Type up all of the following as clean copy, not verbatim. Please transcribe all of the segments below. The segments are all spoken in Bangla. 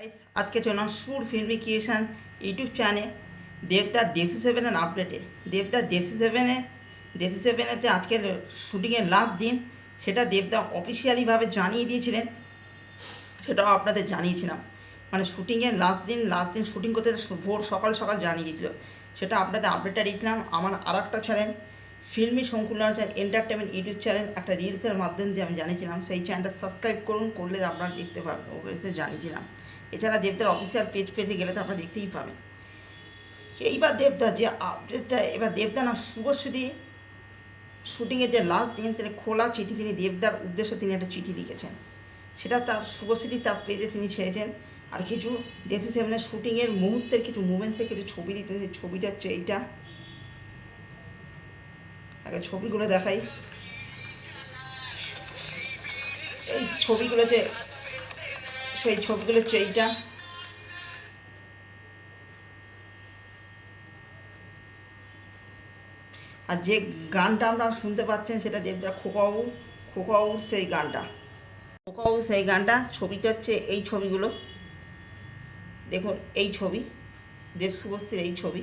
গাইস আজকে চললাম Sur filmy creation YouTube channel দেবদার ডেসি সেভেনের আপডেটে। দেবদার ডেসি সেভেনেতে আজকের শুটিংয়ের লাস্ট দিন, সেটা দেবদা অফিসিয়ালিভাবে জানিয়ে দিয়েছিলেন, সেটাও আপনাদের জানিয়েছিলাম। মানে শুটিংয়ের লাস্ট দিন শুটিং করতে ভোর সকাল সকাল জানিয়ে দিয়েছিল, সেটা আপনাদের আপডেটটা দিয়েছিলাম। আমার আর একটা চ্যানেল ফিল্মি সংকুলন চ্যানেল এন্টারটেনমেন্ট ইউটিউব চ্যানেল একটা রিলসের মাধ্যম দিয়ে আমি জানিয়েছিলাম, সেই চ্যানেলটা সাবস্ক্রাইব করলে আপনারা দেখতে পাবেন, ওগুলোতে জানিয়েছিলাম। এছাড়া দেবদার অফিসিয়াল পেজে গেলে তো আপনারা দেখতেই পাবেন। এইবার দেবদা যে আপডেটটা, এবার দেবদা না শুভশ্রী শুটিংয়ের যে লাস্ট দিন তিনি খোলা চিঠি, তিনি দেবদার উদ্দেশ্যে তিনি একটা চিঠি লিখেছেন, সেটা তার শুভশ্রী তার পেজে তিনি ছেড়েছেন। আর কিছু ডেসি সেভেনের শুটিংয়ের মুহূর্তের কিছু মুভমেন্টসের কিছু ছবি দিতেন, সেই ছবিটা হচ্ছে এইটা। আগে ছবিগুলো দেখাই। এই ছবিগুলোতে সেই ছবিগুলো হচ্ছে এইটা। আর যে গানটা আপনারা শুনতে পাচ্ছেন সেটা দেবদার খোকাবাবুর সেই গানটা। ছবিটা হচ্ছে এই ছবিগুলো দেখুন, এই ছবি দেব শুভশ্রীর এই ছবি।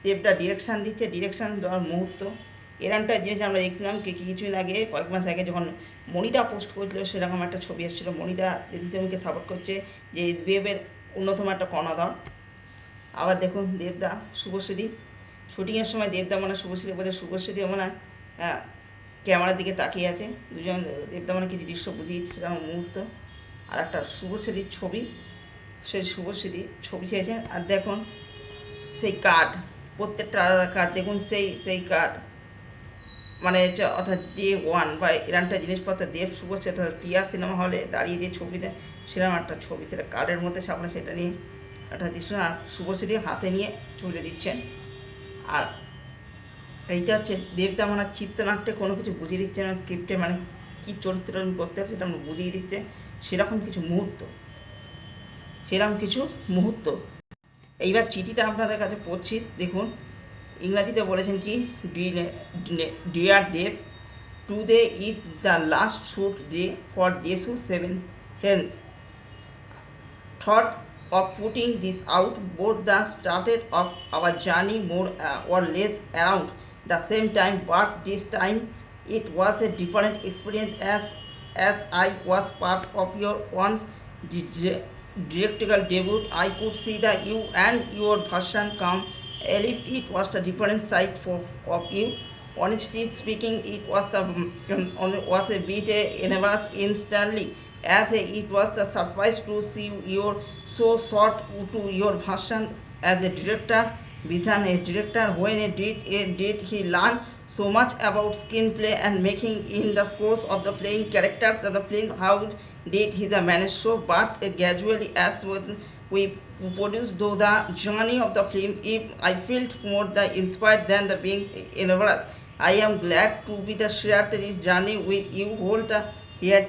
দেবটা ডিরেকশান দিচ্ছে, ডিরেকশান দেওয়ার মুহূর্ত। এরকমটা জিনিস আমরা দেখলাম কিছুদিন আগে, কয়েক মাস আগে যখন মনিদা পোস্ট করেছিল, সেরকম একটা ছবি এসেছিলো। মনিদা ডেসিসিএমকে সাপোর্ট করছে যে এসবিএফের অন্যতম একটা কর্ণধার। আবার দেখুন দেবদা শুভশ্রী শুটিংয়ের সময় দেবদা মানে শুভশ্রীর বোধহয় শুভশ্রী মানে ক্যামেরার দিকে তাকিয়ে আছে, দুজন দেবদা মানে কিছু দৃশ্য বুঝিয়ে দিচ্ছে সেরকম মুহূর্ত। আর একটা শুভশ্রীর ছবি, সেই শুভশ্রী ছবি চেয়েছেন। আর দেখুন সেই কার্ড, প্রত্যেকটা আলাদা কার্ড দেখুন, সেই কার্ড মানে অর্থাৎ ডে 1 বা এরকমটা জিনিসপত্র দেব শুভশ্রী অর্থাৎ প্রিয়া সিনেমা হলে দাঁড়িয়ে দিয়ে ছবিতে সেরকম একটা ছবি, সেটা কার্ডের মধ্যে সামনে সেটা নিয়ে একটা দৃশ্য। আর শুভশ্রী হাতে নিয়ে ছবিটা দিচ্ছেন। আর এইটা হচ্ছে দেবদা মানে চিত্রনাট্যে কোনো কিছু বুঝিয়ে দিচ্ছে না, স্ক্রিপ্টে মানে কী চরিত্র করতে হবে সেটা বুঝিয়ে দিচ্ছে, সেরকম কিছু মুহূর্ত। এইবার চিঠিটা আপনাদের কাছে পড়ছি দেখুন। ইংরাজিতে বলেছেন কি, dear Dev, today is the last shoot day for ডেসু seven health thought of putting this out. Both the started of our journey more or less around the same time, but this time it was a different experience as I was part of your once directorial debut. I could see that you and your version come alive. It was a different side of you. Honestly speaking, it was a bit nervous instantly, as it was the surprise to see your so short to your version as a director vision. A director, when did he learn so much about screenplay and making in the course of the playing characters of the film? How did he manage so? But gradually, as we produced though the journey of the film, if I felt more the inspired than the being nervous. I am glad to be the share this journey with you. Hold he had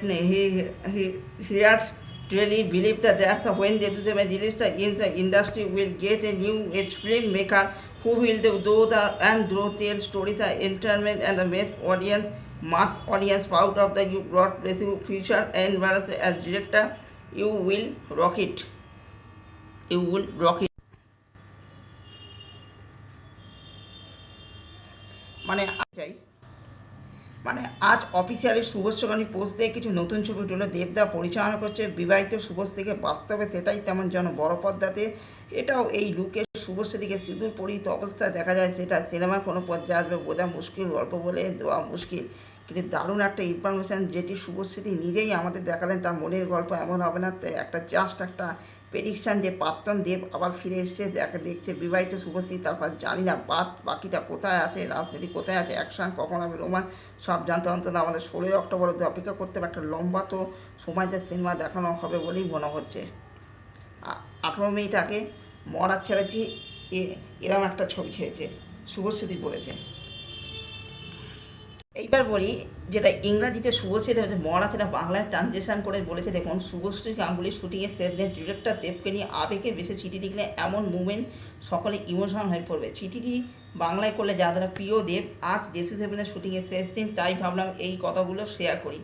really believed that that's when this is a released in the industry will get a new age filmmaker who will do tell stories entertainment and the mass audience out of the you brought blessing future and as director you will rock it. মানে চাই মানে আজ অফিসিয়ালি শুভশ্রী পোস্ট দিয়ে কিছু নতুন ছবি তুলে দেবদা পরিচালনা করছে বিবাহিত শুভশ্রীকে, বাস্তবে সেটাই তেমন যেন বড় পর্দাতে। এটাও এই লুকে শুভশ্রীকে সিঁদুর পরিহিত অবস্থায় দেখা যায়, সেটা সিনেমার কোনো পর্যায়ে আসবে বোঝা মুশকিল, গল্প বলে দেওয়া মুশকিল। কিন্তু দারুণ একটা ইনফরমেশান যেটি শুভশ্রী নিজেই আমাদের দেখালেন, তার মনের গল্প এমন হবে না, একটা একটা প্রেডিকশান যে প্রাক্তন দেব আবার ফিরে এসছে, দেখছে বিবাহিত শুভশ্রী। তারপর জানি না বাকিটা কোথায় আছে, রাজনীতি কোথায় আছে, অ্যাকশান কখন হবে, রোমান, সব জানতে অন্তত আমাদের 16 অক্টোবর অবধি অপেক্ষা করতে হবে। একটা লম্বা তো সময়তে সিনেমা দেখানো হবে বলেই মনে হচ্ছে। 18 মিনিট আগে মরার ছেড়েছি এরকম একটা ছবি ছেড়েছে শুভশ্রী বলেছে। এইবার বলি যেটা ইংরাজিতে শুভশ্রী মরা, সেটা বাংলায় ট্রান্সলেশন করে বলেছে দেখুন। শুভশ্রী গাঙ্গুলি শুটিংয়ের শেষ দিন ডিরেক্টর দেবকে নিয়ে আবেগে বেশি চিঠি লিখলে এমন মুভমেন্ট সকলে ইমোশনাল হয়ে পড়বে। চিঠিটি বাংলায় করলে যারা প্রিয় দেব, আজ ডেসি সেভেনের শুটিংয়ের শেষ দিন, তাই ভাবলাম এই কথাগুলো শেয়ার করি।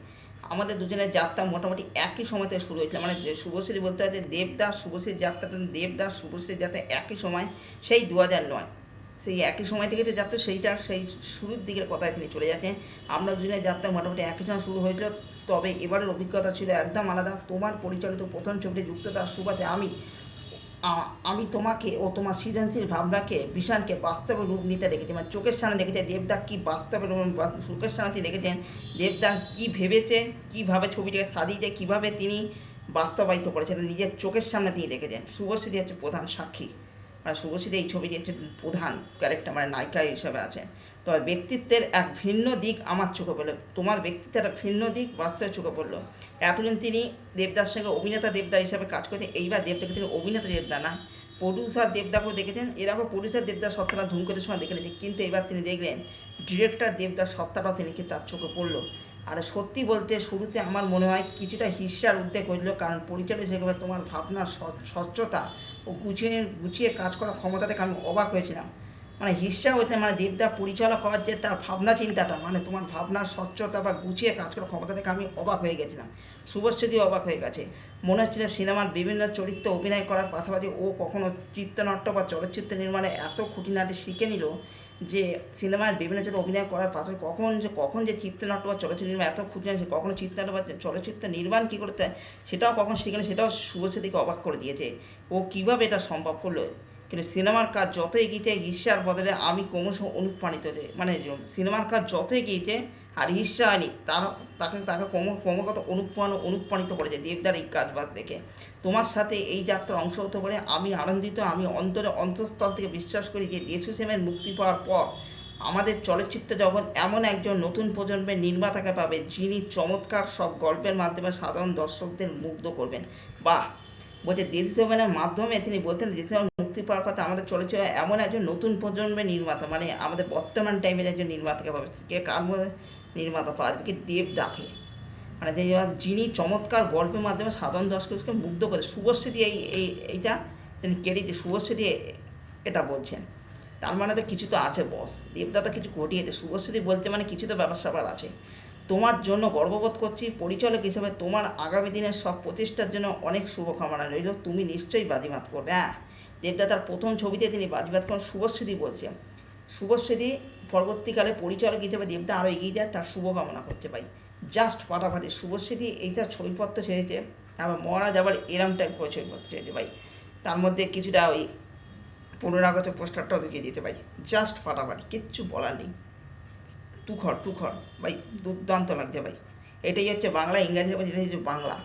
আমাদের দুজনের যাত্রা মোটামুটি একই সময় থেকে শুরু হয়েছিল, মানে শুভশ্রী বলতে হয় যে দেবদাস শুভশ্রীর যাত্রাটা, দেবদাস শুভশ্রীর যাত্রা একই সময়, সেই 2009, সেই একই সময় থেকে যে যাত্রা সেইটার সেই শুরুর দিকের কথায় তিনি চলে যাচ্ছেন। আমরা দুজনের যাত্রা মোটামুটি একই সময় শুরু হয়েছিল, তবে এবারের অভিজ্ঞতা ছিল একদম আলাদা। তোমার পরিচালিত প্রথম ছবিটি যুক্ততার সুবাদে আমি তোমাকে ও তোমার সৃজনশীল ভাবনাকে বিশানকে বাস্তবে রূপ নিতে দেখেছি, মানে চোখের সামনে দেখেছে দেবদা কী বাস্তবে চোখের সামনে তিনি দেখেছেন দেবদা কী ভেবেছে, কীভাবে ছবিটাকে সাজিয়েছে, কীভাবে তিনি বাস্তবায়িত করেছেন, নিজের চোখের সামনে তিনি দেখেছেন। শুভশ্রী হচ্ছে প্রধান সাক্ষী, মানে শুভশ্রী এই ছবিটি হচ্ছে প্রধান ক্যারেক্টার, মানে নায়িকা হিসাবে আছেন। তবে ব্যক্তিত্বের এক ভিন্ন দিক আমার চোখে পড়লো, তোমার ব্যক্তিত্বের এক ভিন্ন দিক বাস্তবে চোখে পড়লো। এতদিন তিনি দেবদার সঙ্গে অভিনেতা দেবদা হিসাবে কাজ করতেন, এইবার দেবদাকে তিনি অভিনেতা দেবদা না প্রডিউসার দেবদাকেও দেখেছেন। এরকম প্রডিউসার দেবদার সত্তাটা ধূমকেতুর সময় দেখে নিয়েছে, কিন্তু এবার তিনি দেখলেন ডিরেক্টর দেবদার সত্তাটাও তিনি কি তার চোখে পড়লো। আর সত্যি বলতে শুরুতে আমার মনে হয় কিছুটা হিস্যার উদ্বেগ হয়েছিল, কারণ পরিচালক হিসেবে তোমার ভাবনার স্বচ্ছতা ও গুছিয়ে কাজ করার ক্ষমতা দেখে আমি অবাক হয়েছিলাম। মানে হিস্যা হয়েছে, মানে দেবদা পরিচালক হওয়ার যে তার ভাবনা চিন্তাটা, মানে তোমার ভাবনার স্বচ্ছতা বা গুছিয়ে কাজ করার ক্ষমতা দেখে আমি অবাক হয়ে গেছিলাম। শুভশ্রীও অবাক হয়ে গেছে। মনে হচ্ছিল সিনেমার বিভিন্ন চরিত্রে অভিনয় করার পাশাপাশি ও কখনো চিত্রনাট্য বা চলচ্চিত্র নির্মাণে এত খুঁটিনাটি শিখে নিল যে সিনেমায় বিভিন্ন চরিত্রে অভিনয় করার পাশাপাশি কখন যে চিত্রনাট্য বা চলচ্চিত্র নির্মাণ এত খুঁটিনাটি, কখনো চিত্রনাট্য বা চলচ্চিত্র নির্মাণ কী করতে হয় সেটাও কখন শিখে, সেটাও শুভশ্রীকে অবাক করে দিয়েছে। ও কীভাবে এটা সম্ভব করলো। কিন্তু সিনেমার কাজ যত এগিয়েছে ঈর্ষার বদলে আমি ক্রমশ অনুপ্রাণিত হয়েছে, মানে সিনেমার কাজ যত এগিয়েছে আর ঈর্ষা হয়নি, তাকে ক্রমাগত অনুপ্রাণিত করেছে দেবদার এই কাজ বাজ দেখে। তোমার সাথে এই যাত্রার অংশ হতে পারে আমি আনন্দিত। আমি অন্তঃস্থল থেকে বিশ্বাস করি যে দেশু সেমের মুক্তি পাওয়ার পর আমাদের চলচ্চিত্র জগৎ এমন একজন নতুন প্রজন্মের নির্মাতাকে পাবে যিনি চমৎকার সব গল্পের মাধ্যমে সাধারণ দর্শকদের মুগ্ধ করবেন। বা বলছে দেশি সেভেনের মাধ্যমে তিনি বলতেন দেশি মুক্তি পাওয়ার পথে আমাদের চলেছে এমন একজন নতুন প্রজন্মের নির্মাতা, মানে আমাদের বর্তমান টাইমের একজন নির্মাতাকে পাবে। কে কার মধ্যে নির্মাতা পাওয়া যাবে কি দেবদাকে, মানে যিনি চমৎকার গল্পের মাধ্যমে সাধারণ দর্শককে মুগ্ধ করে। শুভশ্রী দিয়ে এইটা তিনি ক্রেডিট শুভশ্রী দিয়ে এটা বলছেন, তার মানে তো কিছু তো আছে বস, দেবদা তো কিছু ঘটিয়েছে। শুভশ্রী বলতে মানে কিছু তো ব্যাপার স্যাপার আছে। তোমার জন্য গর্ববোধ করছি পরিচালক হিসেবে, তোমার আগামী দিনের সব প্রতিষ্ঠার জন্য অনেক শুভকামনা রইল। তুমি নিশ্চয়ই বাজিমাত করবে। হ্যাঁ, দেবদা তার প্রথম ছবিতে তিনি বাজিমাত করেন। শুভশ্রী বলছে, শুভশ্রী পরবর্তীকালে পরিচালক হিসেবে দেবদা আরও এগিয়ে যায় তার শুভকামনা করছে ভাই। জাস্ট ফাটাফাটি শুভশ্রী এইটা ছবিপত্র ছেড়েছে, আবার মহারাজ আবার এরম টাইপ করে ছবিপত্র ছেড়েছে ভাই। তার মধ্যে কিছুটা ওই 15 আগস্টের পোস্টারটাও দেখিয়ে দিতে ভাই। জাস্ট ফাটাফাটি, কিচ্ছু বলার নেই। তুখর ভাই, দুর্দান্ত লাগছে ভাই। এটাই হচ্ছে বাংলা, ইংরাজি যেটা হচ্ছে বাংলা।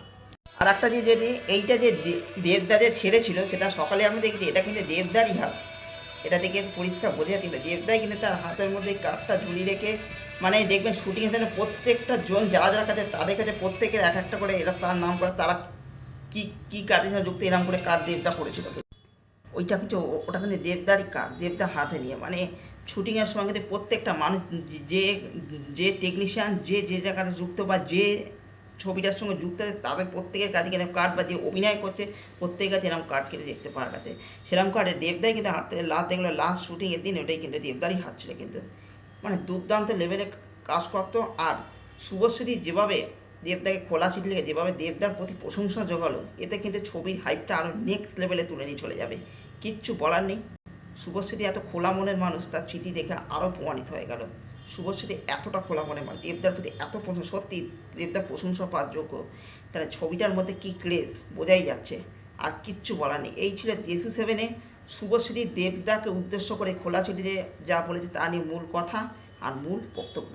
আর একটা যে যদি এইটা যে দেবদা যে ছেড়েছিল সেটা সকালে আমরা দেখেছি, এটা কিন্তু দেবদারই হাত। এটা দেখে পরিষ্কার বোঝা যাচ্ছিল দেবদাই কিন্তু তার হাতের মধ্যে কাঠটা ঝুলিয়ে রেখে, মানে দেখবেন শুটিংয়ের জন্য প্রত্যেকটা জন যারা যারা কাছে তাদের কাছে প্রত্যেকের এক একটা করে এরকম তার নাম করে তারা কী কাজের সঙ্গে যুক্ত এরকম করে কার্ড দেবদা করেছিল। ওইটা কিন্তু ওটা কিন্তু দেবদারই কার্ড, দেবদা হাতে নিয়ে, মানে শুটিংয়ের সময় কিন্তু প্রত্যেকটা মানুষ যে যে টেকনিশিয়ান যে জায়গাটা যুক্ত বা যে ছবিটার সঙ্গে যুক্ত আছে তাদের প্রত্যেকের কাছে কিন্তু কার্ড, বা যে অভিনয় করছে প্রত্যেকের কাছে এরকম কার্ড কেটে দেখতে পাওয়া গেছে। সেরকম কার্ডে দেবদাই কিন্তু হাত থেকে লাস্ট দেখলো, লাস্ট শুটিংয়ের দিন ওটাই কিন্তু দেবদারই হাত ছিল কিন্তু, মানে দুর্দান্ত লেভেলে কাজ করতো। আর শুভশ্রী যেভাবে দেবদাকে খোলা চিঠি লিখে যেভাবে দেবদার প্রতি প্রশংসা জোগালো, এতে কিন্তু ছবির হাইপটা আরও নেক্সট লেভেলে তুলে নিয়ে চলে যাবে। কিচ্ছু বলার নেই। শুভশ্রী এত খোলা মনের মানুষ, তার চিঠি দেখে আরও প্রমাণিত হয়ে গেল শুভশ্রী এতটা খোলা মনের মানুষ, দেবদার প্রতি এত প্রশংসা, সত্যি দেবদার প্রশংসা পাওয়ার যোগ্য। তাহলে ছবিটার মধ্যে কী ক্রেজ বোঝাই যাচ্ছে। আর কিচ্ছু বলার নেই। এই ছিল দেশু সেভেনে শুভশ্রী দেবদাকে উদ্দেশ্য করে খোলা চিঠিতে যা বলেছে তা নিয়ে মূল কথা আর মূল বক্তব্য।